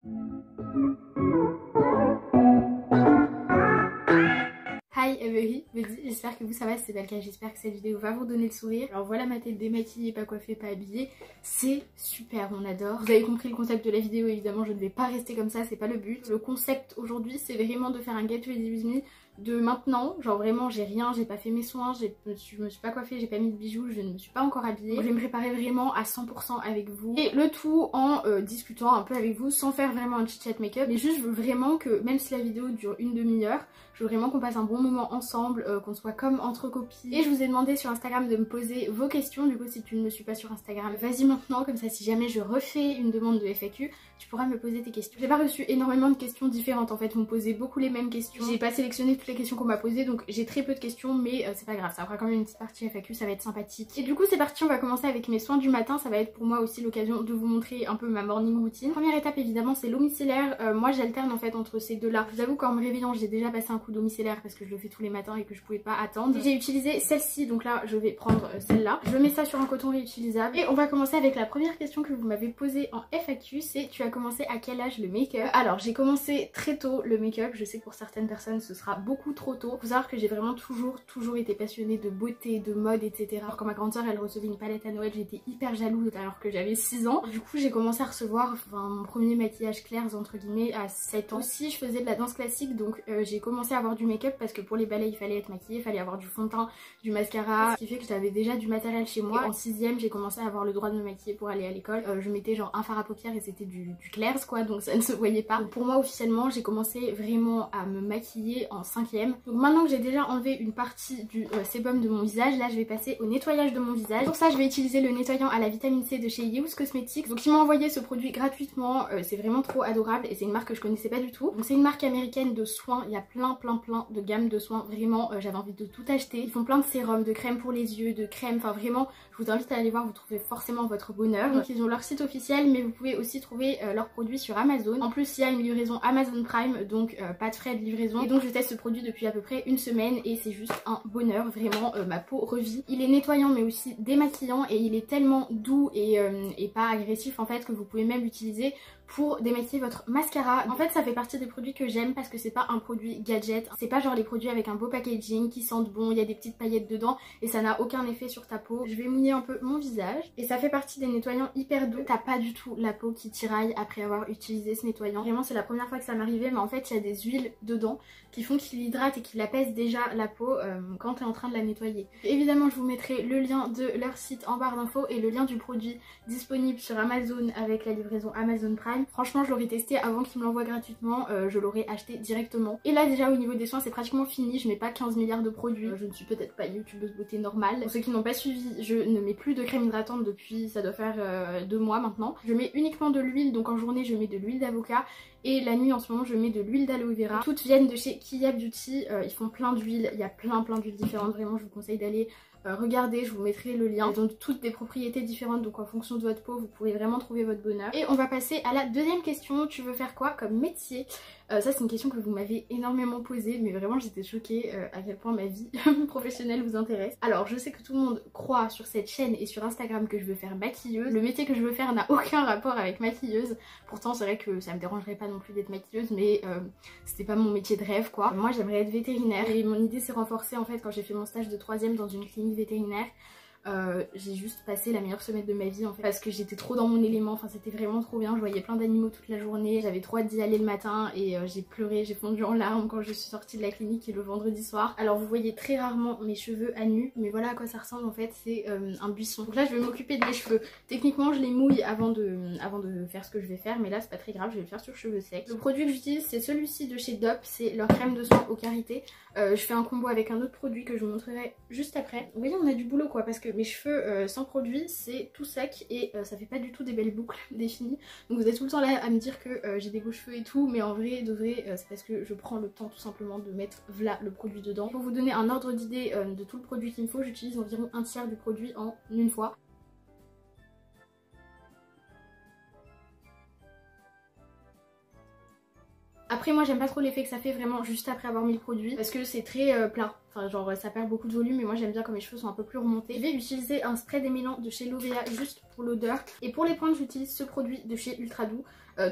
Hi everybody, j'espère que vous ça va, si c'est pas le cas, j'espère que cette vidéo va vous donner le sourire. Alors voilà ma tête démaquillée, pas coiffée, pas habillée, c'est super, on adore. Vous avez compris le concept de la vidéo, évidemment je ne vais pas rester comme ça, c'est pas le but. Le concept aujourd'hui c'est vraiment de faire un get ready with me de maintenant, genre vraiment j'ai rien, j'ai pas fait mes soins, je me suis pas coiffée, j'ai pas mis de bijoux, je ne me suis pas encore habillée. Je vais me préparer vraiment à 100% avec vous et le tout en discutant un peu avec vous sans faire vraiment un chit chat make-up, mais juste je veux vraiment que même si la vidéo dure une demi-heure, je veux vraiment qu'on passe un bon moment ensemble, qu'on soit comme entre copines. Et je vous ai demandé sur Instagram de me poser vos questions, du coup si tu ne me suis pas sur Instagram, vas-y maintenant, comme ça si jamais je refais une demande de FAQ, tu pourras me poser tes questions. J'ai pas reçu énormément de questions différentes en fait, vous me posez beaucoup les mêmes questions. J'ai pas sélectionné toutes les questions qu'on m'a posées, donc j'ai très peu de questions, mais c'est pas grave, ça fera quand même une petite partie FAQ, ça va être sympathique. Et du coup c'est parti, on va commencer avec mes soins du matin, ça va être pour moi aussi l'occasion de vous montrer un peu ma morning routine. Première étape évidemment c'est l'eau micellaire, moi j'alterne en fait entre ces deux là. Je vous avoue qu'en me réveillant j'ai déjà passé un coup d'eau micellaire parce que je le fais tous les matins et que je pouvais pas attendre. J'ai utilisé celle-ci, donc là je vais prendre celle-là. Je mets ça sur un coton réutilisable et on va commencer avec la première question que vous m'avez posée en FAQ, c'est tu as commencé à quel âge le make-up? Alors j'ai commencé très tôt le make-up, je sais que pour certaines personnes ce sera beaucoup trop tôt. Faut savoir que j'ai vraiment toujours été passionnée de beauté, de mode, etc. Alors quand ma grande soeur elle recevait une palette à Noël, j'étais hyper jalouse alors que j'avais 6 ans. Du coup j'ai commencé à recevoir mon premier maquillage clair entre guillemets à 7 ans. Aussi je faisais de la danse classique, donc j'ai commencé à avoir du make-up parce que pour les ballets il fallait être maquillée, il fallait avoir du fond de teint, du mascara, ce qui fait que j'avais déjà du matériel chez moi. Et en 6ème j'ai commencé à avoir le droit de me maquiller pour aller à l'école. Je mettais genre un fard à paupières et c'était du clairs quoi, donc ça ne se voyait pas. Donc pour moi officiellement j'ai commencé vraiment à me maquiller en 5ème. Donc maintenant que j'ai déjà enlevé une partie du sébum de mon visage, là je vais passer au nettoyage de mon visage. Pour ça je vais utiliser le nettoyant à la vitamine C de chez Youth Cosmetics. Donc ils m'ont envoyé ce produit gratuitement, c'est vraiment trop adorable et c'est une marque que je connaissais pas du tout. Donc c'est une marque américaine de soins, il y a plein de gammes de soins, vraiment j'avais envie de tout acheter. Ils font plein de sérums, de crèmes pour les yeux, de crèmes, enfin vraiment je vous invite à aller voir, vous trouvez forcément votre bonheur. Donc ils ont leur site officiel mais vous pouvez aussi trouver leurs produits sur Amazon. En plus il y a une livraison Amazon Prime, donc pas de frais de livraison. Et donc je teste ce produit depuis à peu près une semaine et c'est juste un bonheur, vraiment ma peau revit. Il est nettoyant mais aussi démaquillant et il est tellement doux et pas agressif en fait que vous pouvez même l'utiliser pour démaquiller votre mascara. En fait ça fait partie des produits que j'aime parce que c'est pas un produit gadget, c'est pas genre les produits avec un beau packaging qui sentent bon, il y a des petites paillettes dedans et ça n'a aucun effet sur ta peau. Je vais mouiller un peu mon visage et ça fait partie des nettoyants hyper doux. T'as pas du tout la peau qui tiraille après avoir utilisé ce nettoyant. Vraiment c'est la première fois que ça m'arrivait, mais en fait il y a des huiles dedans qui font qu'il hydrate et qu'il apaise déjà la peau quand t'es en train de la nettoyer. Évidemment je vous mettrai le lien de leur site en barre d'infos et le lien du produit disponible sur Amazon avec la livraison Amazon Prime. Franchement je l'aurais testé avant qu'ils me l'envoient gratuitement, je l'aurais acheté directement. Et là déjà au niveau des soins c'est pratiquement fini, je mets pas 15 milliards de produits, je ne suis peut-être pas youtubeuse beauté normale. Pour ceux qui n'ont pas suivi, je ne mets plus de crème hydratante depuis, ça doit faire 2 mois maintenant. Je mets uniquement de l'huile, donc en journée je mets de l'huile d'avocat et la nuit en ce moment je mets de l'huile d'aloe vera. Toutes viennent de chez Kia Beauty, ils font plein d'huiles, il y a plein d'huiles différentes, vraiment je vous conseille d'aller regardez, je vous mettrai le lien. Elles ont toutes des propriétés différentes, donc en fonction de votre peau vous pouvez vraiment trouver votre bonheur. Et on va passer à la deuxième question, tu veux faire quoi comme métier? Ça c'est une question que vous m'avez énormément posée, mais vraiment j'étais choquée à quel point ma vie professionnelle vous intéresse. Alors je sais que tout le monde croit sur cette chaîne et sur Instagram que je veux faire maquilleuse. Le métier que je veux faire n'a aucun rapport avec maquilleuse. Pourtant c'est vrai que ça me dérangerait pas non plus d'être maquilleuse, mais c'était pas mon métier de rêve quoi. Moi j'aimerais être vétérinaire et mon idée s'est renforcée en fait quand j'ai fait mon stage de 3ème dans une clinique vétérinaire. J'ai juste passé la meilleure semaine de ma vie en fait parce que j'étais trop dans mon élément, enfin c'était vraiment trop bien, je voyais plein d'animaux toute la journée, j'avais trop hâte d'y aller le matin et j'ai pleuré, j'ai fondu en larmes quand je suis sortie de la clinique et le vendredi soir. Alors vous voyez très rarement mes cheveux à nu, mais voilà à quoi ça ressemble en fait, c'est un buisson. Donc là je vais m'occuper de mes cheveux, techniquement je les mouille avant de faire ce que je vais faire, mais là c'est pas très grave, je vais le faire sur cheveux secs. Le produit que j'utilise c'est celui-ci de chez Dop, c'est leur crème de soin au karité. Je fais un combo avec un autre produit que je vous montrerai juste après. Vous voyez on a du boulot quoi, parce que mes cheveux sans produit c'est tout sec et ça fait pas du tout des belles boucles définies. Donc vous êtes tout le temps là à me dire que j'ai des beaux cheveux et tout, mais en vrai de vrai c'est parce que je prends le temps tout simplement de mettre là le produit dedans. Pour vous donner un ordre d'idée de tout le produit qu'il me faut, j'utilise environ un tiers du produit en une fois. Après moi j'aime pas trop l'effet que ça fait vraiment juste après avoir mis le produit parce que c'est très plat, enfin genre ça perd beaucoup de volume et moi j'aime bien quand mes cheveux sont un peu plus remontés. Je vais utiliser un spray démêlant de chez Lovea juste pour l'odeur et pour les pointes j'utilise ce produit de chez Ultra Doux.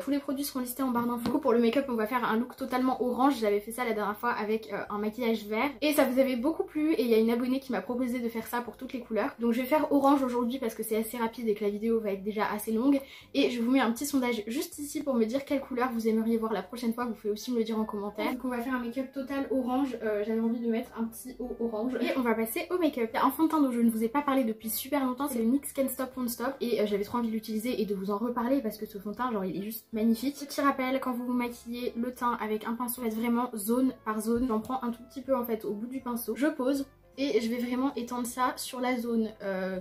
Tous les produits seront listés en barre d'infos. Du coup pour le make-up on va faire un look totalement orange. J'avais fait ça la dernière fois avec un maquillage vert et ça vous avait beaucoup plu et il y a une abonnée qui m'a proposé de faire ça pour toutes les couleurs. Donc je vais faire orange aujourd'hui parce que c'est assez rapide et que la vidéo va être déjà assez longue. Et je vous mets un petit sondage juste ici pour me dire quelle couleur vous aimeriez voir la prochaine fois. Vous pouvez aussi me le dire en commentaire. Donc on va faire un make-up total orange. J'avais envie de mettre un petit haut orange. Et on va passer au make-up. Il y a un fond de teint dont je ne vous ai pas parlé depuis super longtemps. C'est le NYX Can't Stop Won't Stop. Et j'avais trop envie de l'utiliser et de vous en reparler parce que ce fond de teint genre il est juste magnifique. Petit rappel, quand vous vous maquillez le teint avec un pinceau, faites vraiment zone par zone. J'en prends un tout petit peu en fait au bout du pinceau. Je pose. Et je vais vraiment étendre ça sur la zone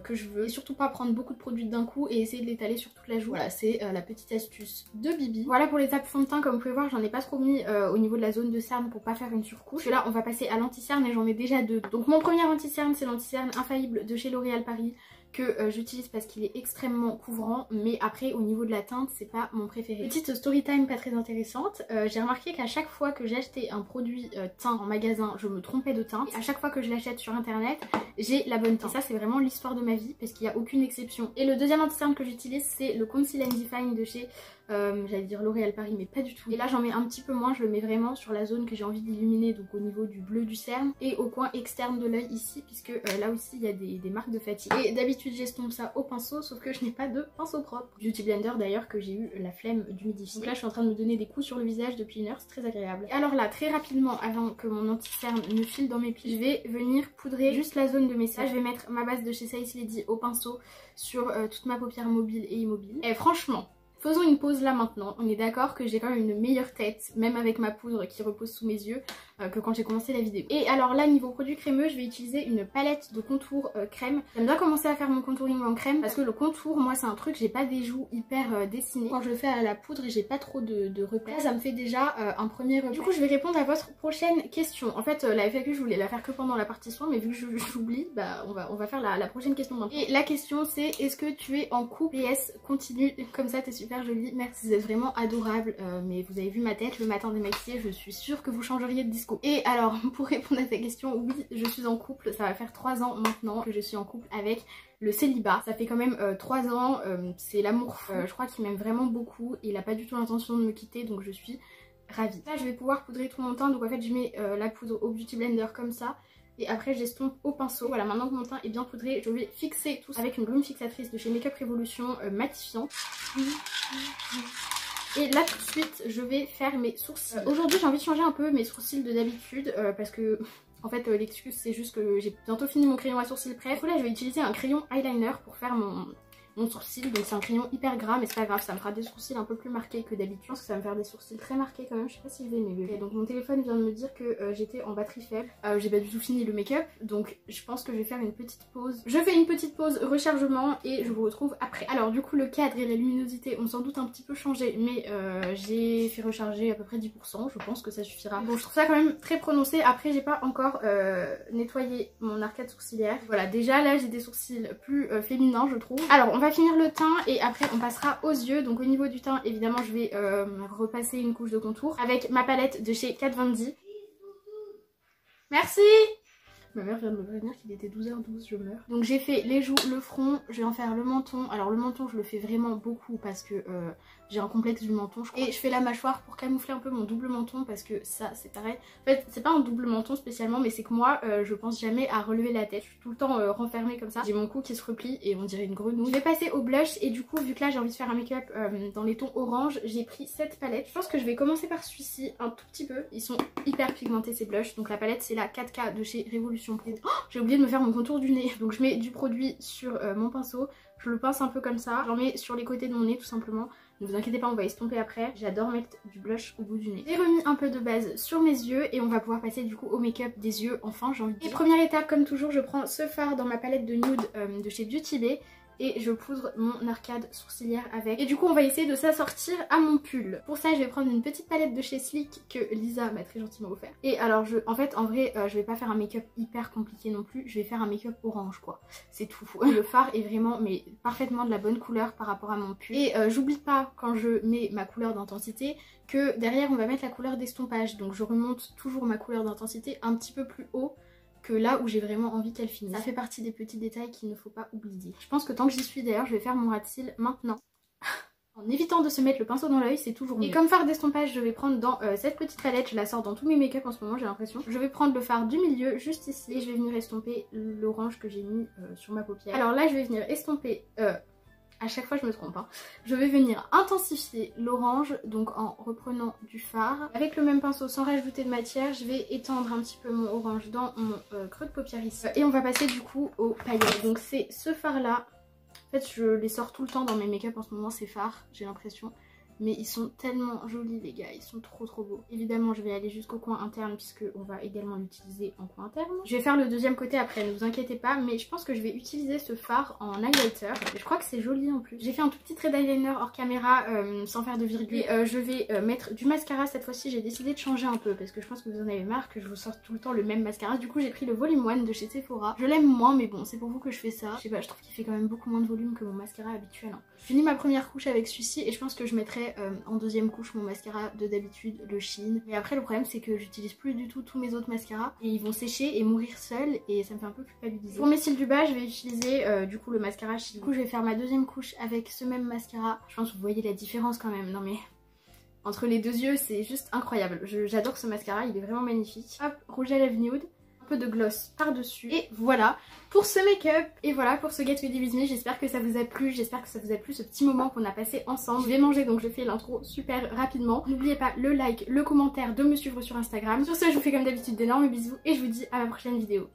que je veux. Et surtout pas prendre beaucoup de produits d'un coup et essayer de l'étaler sur toute la joue. Voilà, c'est la petite astuce de Bibi. Voilà pour l'étape fond de teint, comme vous pouvez voir, j'en ai pas trop mis au niveau de la zone de cerne pour pas faire une surcouche. Et là, on va passer à l'anti-cerne et j'en ai déjà deux. Donc mon premier anti-cerne, c'est l'anti-cerne infaillible de chez L'Oréal Paris, que j'utilise parce qu'il est extrêmement couvrant, mais après au niveau de la teinte c'est pas mon préféré. Petite story time pas très intéressante, j'ai remarqué qu'à chaque fois que j'achetais un produit teint en magasin je me trompais de teinte, et à chaque fois que je l'achète sur internet j'ai la bonne teinte. Et ça c'est vraiment l'histoire de ma vie parce qu'il n'y a aucune exception. Et le deuxième anti-cerne que j'utilise c'est le Conceal and Define de chez j'allais dire L'Oréal Paris mais pas du tout. Et là j'en mets un petit peu moins, je le mets vraiment sur la zone que j'ai envie d'illuminer, donc au niveau du bleu du cerne et au coin externe de l'œil ici, puisque là aussi il y a des marques de fatigue. Et d'habitude j'estompe ça au pinceau, sauf que je n'ai pas de pinceau propre. Beauty Blender d'ailleurs que j'ai eu la flemme d'humidifier. Donc là je suis en train de me donner des coups sur le visage depuis une heure, c'est très agréable. Et alors là très rapidement, avant que mon anti-cerne ne file dans mes plis, je vais venir poudrer juste la zone de mes cils. Je vais mettre ma base de chez Size Lady au pinceau sur toute ma paupière mobile et immobile. Et franchement, faisons une pause là maintenant. On est d'accord que j'ai quand même une meilleure tête, même avec ma poudre qui repose sous mes yeux, que quand j'ai commencé la vidéo. Et alors là, niveau produit crémeux, je vais utiliser une palette de contour crème. J'aime bien commencer à faire mon contouring en crème parce que le contour, moi c'est un truc, j'ai pas des joues hyper dessinées. Quand je le fais à la poudre, j'ai pas trop de repères. Ça me fait déjà un premier repère. Du coup, je vais répondre à votre prochaine question. En fait, la FAQ, je voulais la faire que pendant la partie soin, mais vu que j'oublie, bah on va faire la prochaine question maintenant. Et la question c'est, est-ce que tu es en couple? PS, continue, comme ça t'es super jolie, merci, vous êtes vraiment adorable. Mais vous avez vu ma tête le matin démaquillée, je suis sûre que vous changeriez de disco. Et alors pour répondre à ta question, oui je suis en couple, ça va faire 3 ans maintenant que je suis en couple avec le célibat. Ça fait quand même 3 ans, c'est l'amour fou. Je crois qu'il m'aime vraiment beaucoup et il a pas du tout l'intention de me quitter, donc je suis ravie. Là je vais pouvoir poudrer tout mon teint, donc en fait je mets la poudre au Beauty Blender comme ça. Et après j'estompe au pinceau. Voilà, maintenant que mon teint est bien poudré, je vais fixer tout ça avec une brume fixatrice de chez Makeup Revolution matifiant. Et là tout de suite je vais faire mes sourcils. Aujourd'hui j'ai envie de changer un peu mes sourcils de d'habitude parce que en fait l'excuse c'est juste que j'ai bientôt fini mon crayon à sourcils prêt. Du coup là je vais utiliser un crayon eyeliner pour faire mon sourcil. Donc c'est un crayon hyper gras mais c'est pas grave, ça me fera des sourcils un peu plus marqués que d'habitude. Je pense que ça va me faire des sourcils très marqués quand même, je sais pas si je vais aimer. Okay, donc mon téléphone vient de me dire que j'étais en batterie faible. J'ai pas du tout fini le make-up donc je pense que je vais faire une petite pause. Je fais une petite pause rechargement et je vous retrouve après. Alors du coup le cadre et la luminosité ont sans doute un petit peu changé mais j'ai fait recharger à peu près 10%, je pense que ça suffira. Bon je trouve ça quand même très prononcé. Après j'ai pas encore nettoyé mon arcade sourcilière. Voilà, déjà là j'ai des sourcils plus féminins je trouve. Alors on va finir le teint et après on passera aux yeux. Donc au niveau du teint évidemment je vais repasser une couche de contour avec ma palette de chez Kat Von D. Merci. Ma mère vient de me prévenir qu'il était 12h12, je meurs. Donc j'ai fait les joues, le front, je vais en faire le menton. Alors le menton je le fais vraiment beaucoup parce que j'ai un complexe du menton je crois. Et je fais la mâchoire pour camoufler un peu mon double menton parce que ça c'est pareil. En fait c'est pas un double menton spécialement mais c'est que moi je pense jamais à relever la tête. Je suis tout le temps renfermée comme ça. J'ai mon cou qui se replie et on dirait une grenouille. Je vais passer au blush et du coup vu que là j'ai envie de faire un make-up dans les tons orange, j'ai pris cette palette. Je pense que je vais commencer par celui-ci un tout petit peu. Ils sont hyper pigmentés ces blushs. Donc la palette c'est la 4K de chez Revolution. Oh, j'ai oublié de me faire mon contour du nez. Donc je mets du produit sur mon pinceau. Je le pince un peu comme ça. J'en mets sur les côtés de mon nez tout simplement. Ne vous inquiétez pas, on va estomper après. J'adore mettre du blush au bout du nez. J'ai remis un peu de base sur mes yeux et on va pouvoir passer du coup au make-up des yeux enfin j'ai envie de dire. Et première étape comme toujours, je prends ce fard dans ma palette de nude de chez Beauty Bay. Et je poudre mon arcade sourcilière avec. Et du coup on va essayer de s'assortir à mon pull. Pour ça je vais prendre une petite palette de chez Sleek que Lisa m'a très gentiment offert. Et alors en fait en vrai je vais pas faire un make-up hyper compliqué non plus. Je vais faire un make-up orange quoi. C'est tout. Le fard est vraiment mais parfaitement de la bonne couleur par rapport à mon pull. Et j'oublie pas quand je mets ma couleur d'intensité que derrière on va mettre la couleur d'estompage. Donc je remonte toujours ma couleur d'intensité un petit peu plus haut que là où j'ai vraiment envie qu'elle finisse. Ça fait partie des petits détails qu'il ne faut pas oublier. Je pense que tant que j'y suis d'ailleurs, je vais faire mon ras de cils maintenant. en évitant de se mettre le pinceau dans l'œil, c'est toujours mieux. Et comme fard d'estompage, je vais prendre dans cette petite palette, je la sors dans tous mes make-up en ce moment, j'ai l'impression. Je vais prendre le fard du milieu, juste ici, et je vais venir estomper l'orange que j'ai mis sur ma paupière. Alors là, je vais venir estomper... à chaque fois je me trompe, hein. Je vais venir intensifier l'orange, donc en reprenant du fard. Avec le même pinceau, sans rajouter de matière, je vais étendre un petit peu mon orange dans mon creux de paupière ici. Et on va passer du coup aux paillettes. Donc c'est ce fard là. En fait je les sors tout le temps dans mes make-up en ce moment, ces fards, j'ai l'impression. Mais ils sont tellement jolis les gars, ils sont trop beaux. Évidemment je vais aller jusqu'au coin interne puisque on va également l'utiliser en coin interne. Je vais faire le deuxième côté après, ne vous inquiétez pas, mais je pense que je vais utiliser ce fard en highlighter. Je crois que c'est joli en plus. J'ai fait un tout petit trait d'eyeliner hors caméra sans faire de virgule. Et je vais mettre du mascara cette fois-ci, j'ai décidé de changer un peu parce que je pense que vous en avez marre que je vous sorte tout le temps le même mascara. Du coup j'ai pris le volume 1 de chez Sephora. Je l'aime moins mais bon c'est pour vous que je fais ça. Je sais pas, je trouve qu'il fait quand même beaucoup moins de volume que mon mascara habituel. Hein. Je finis ma première couche avec celui-ci et je pense que je mettrai en deuxième couche mon mascara de d'habitude, le Shein. Et après le problème c'est que j'utilise plus du tout tous mes autres mascaras et ils vont sécher et mourir seuls et ça me fait un peu culpabiliser. Pour mes cils du bas je vais utiliser du coup le mascara Shein. Du coup je vais faire ma deuxième couche avec ce même mascara. Je pense que vous voyez la différence quand même, non mais... Entre les deux yeux c'est juste incroyable. J'adore ce mascara, il est vraiment magnifique. Hop, rouge à lèvres nude. De gloss par dessus et voilà pour ce make-up et voilà pour ce Get Ready With Me. J'espère que ça vous a plu, j'espère que ça vous a plu ce petit moment qu'on a passé ensemble. Je vais manger donc je fais l'intro super rapidement. N'oubliez pas le like, le commentaire, de me suivre sur Instagram. Sur ce je vous fais comme d'habitude d'énormes bisous et je vous dis à ma prochaine vidéo.